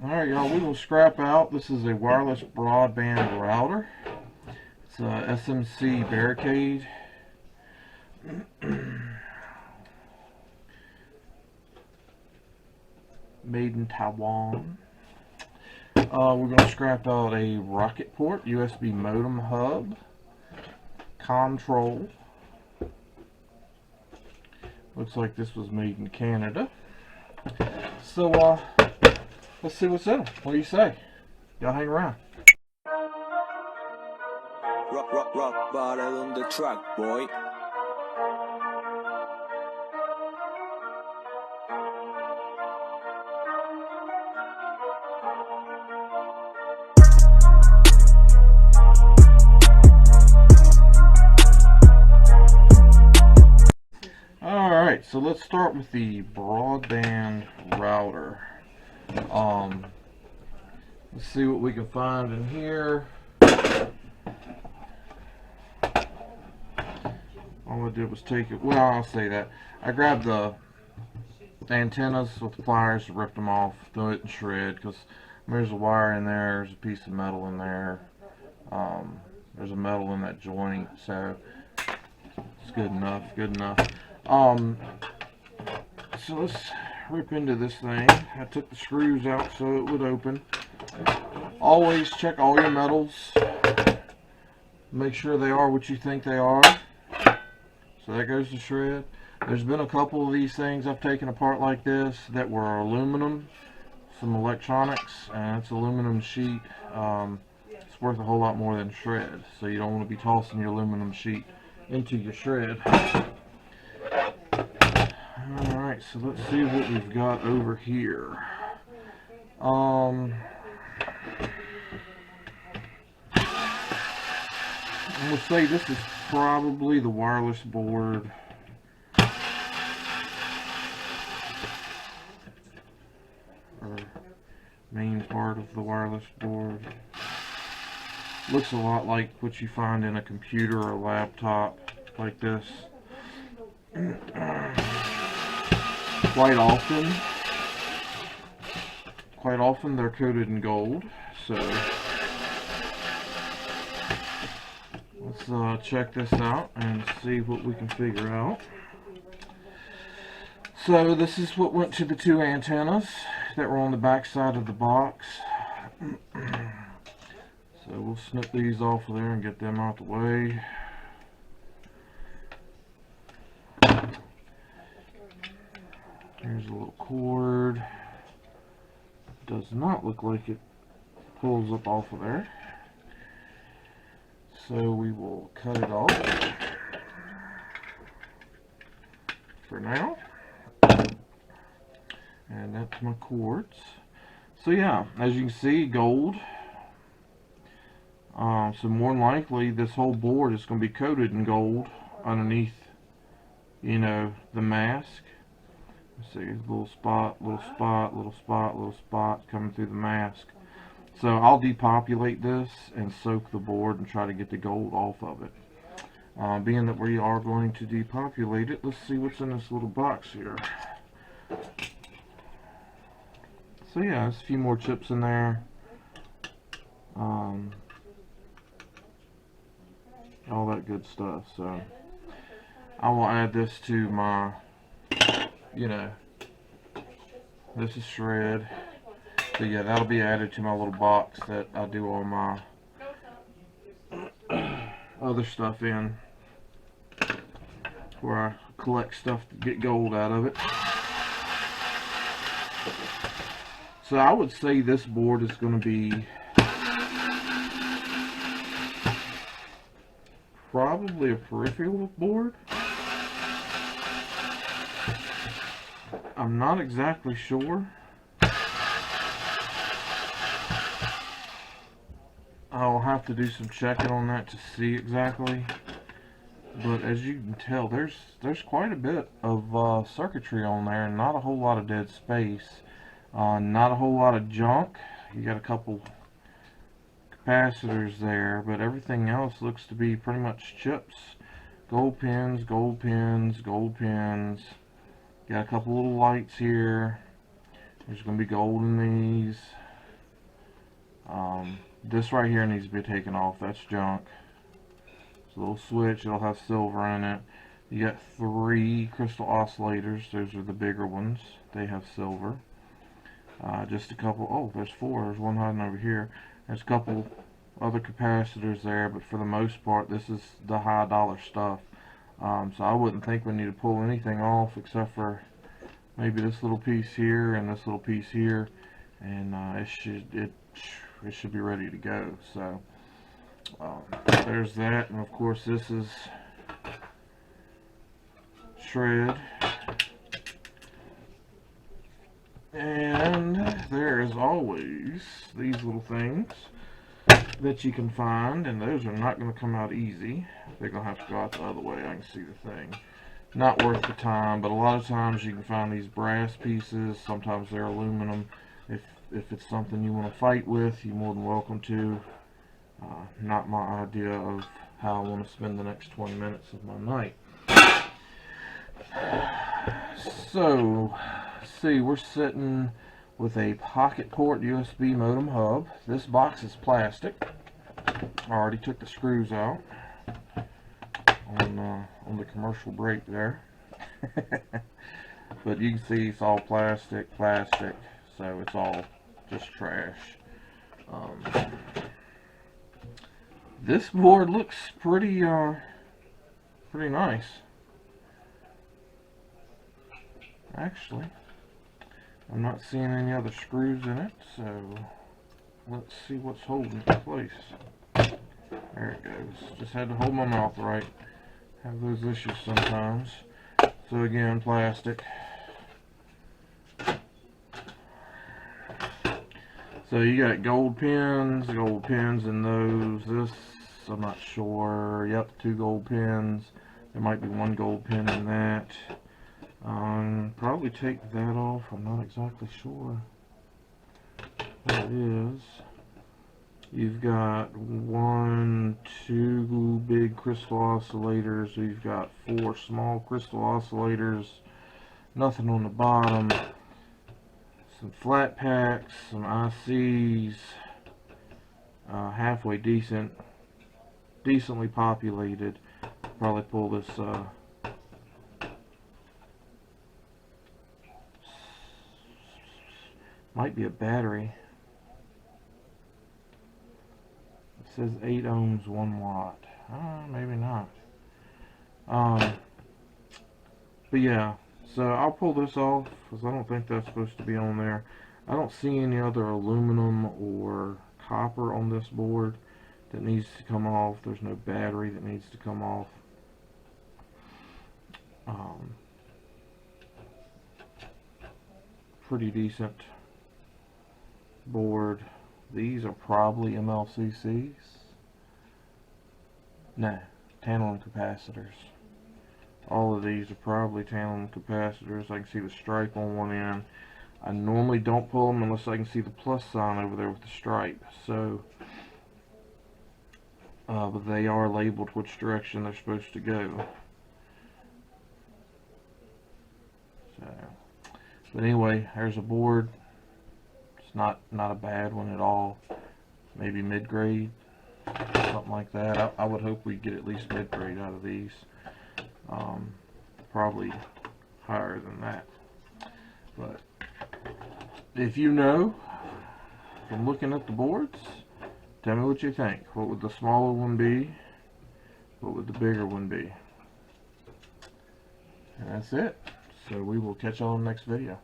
Alright, y'all, we will scrap out. This is a wireless broadband router. It's a SMC barricade. Made in Taiwan. We're going to scrap out a rocket port, USB modem hub, control. Looks like this was made in Canada. So, let's see what's in them. What do you say? Y'all hang around. Rock bottle on the track, boy. Alright, so let's start with the broadband router. Let's see what we can find in here. All I did was take it, well, I'll say that. I grabbed the antennas with the pliers, ripped them off, threw it in shred, because there's a wire in there, there's a piece of metal in there, there's a metal in that joint, so it's good enough, good enough. So let's rip into this thing. I took the screws out so it would open. Always check all your metals. Make sure they are what you think they are. So that goes to shred. There's been a couple of these things I've taken apart like this that were aluminum, some electronics, and it's aluminum sheet. It's worth a whole lot more than shred, so you don't want to be tossing your aluminum sheet into your shred. Alright, so let's see what we've got over here. I'm going to say this is probably the wireless board. Or main part of the wireless board. Looks a lot like what you find in a computer or a laptop like this. Quite often they're coated in gold, so let's check this out and see what we can figure out. So this is what went to the two antennas that were on the back side of the box. So we'll snip these off of there and get them out the way. Here's a little cord. Does not look like it pulls up off of there. So we will cut it off for now. And that's my cords. So yeah, as you can see, gold. So more than likely this whole board is going to be coated in gold underneath, you know, the mask. Let's see, little spot, little spot, little spot, little spot coming through the mask. So I'll depopulate this and soak the board and try to get the gold off of it. Being that we are going to depopulate it, let's see what's in this little box here. So yeah, there's a few more chips in there. All that good stuff. So I will add this to my, you know, this is shred. So yeah, that'll be added to my little box that I do all my other stuff in, where I collect stuff to get gold out of it. So I would say this board is going to be probably a peripheral board. I'm not exactly sure. I'll have to do some checking on that to see exactly. But as you can tell, there's quite a bit of circuitry on there, and not a whole lot of dead space. Not a whole lot of junk. You got a couple capacitors there, but everything else looks to be pretty much chips. Gold pins, gold pins, gold pins. Got a couple little lights here. There's going to be gold in these. This right here needs to be taken off. That's junk. It's a little switch. It'll have silver in it. You got 3 crystal oscillators. Those are the bigger ones. They have silver. Just a couple. Oh, there's 4. There's one hiding over here. There's a couple other capacitors there, but for the most part, this is the high dollar stuff. So I wouldn't think we need to pull anything off except for maybe this little piece here and this little piece here, and it should be ready to go. So there's that, and of course this is shred, and there is always these little things that you can find, and those are not going to come out easy. They're going to have to go out the other way. I can see the thing. Not worth the time, but a lot of times you can find these brass pieces. Sometimes they're aluminum. If it's something you want to fight with, you're more than welcome to. Not my idea of how I want to spend the next 20 minutes of my night. So, see, we're sitting with a pocket port USB modem hub. This box is plastic. I already took the screws out on the commercial break there. But you can see it's all plastic, so it's all just trash. This board looks pretty nice. Actually, I'm not seeing any other screws in it, so let's see what's holding it in place. There it goes. Just had to hold my mouth right. Have those issues sometimes. So again, plastic. So you got gold pins in those. This, I'm not sure. Yep, 2 gold pins. There might be 1 gold pin in that. Probably take that off. I'm not exactly sure what it is. You've got 1, 2 big crystal oscillators. You've got 4 small crystal oscillators. Nothing on the bottom. Some flat packs, some ICs. Halfway decently populated. Probably pull this might be a battery. It says 8 ohms, 1 watt. Maybe not. But yeah, so I'll pull this off because I don't think that's supposed to be on there. I don't see any other aluminum or copper on this board that needs to come off. There's no battery that needs to come off. Pretty decent board. These are probably MLCCs. Nah, tantalum capacitors. All of these are probably tantalum capacitors. I can see the stripe on one end. I normally don't pull them unless I can see the plus sign over there with the stripe. So, but they are labeled which direction they're supposed to go. So, but anyway, there's a board. It's not a bad one at all. Maybe mid-grade, something like that. I would hope we get at least mid-grade out of these. Probably higher than that. But if you know from looking at the boards, tell me what you think. What would the smaller one be? What would the bigger one be? And that's it. So we will catch you on the next video.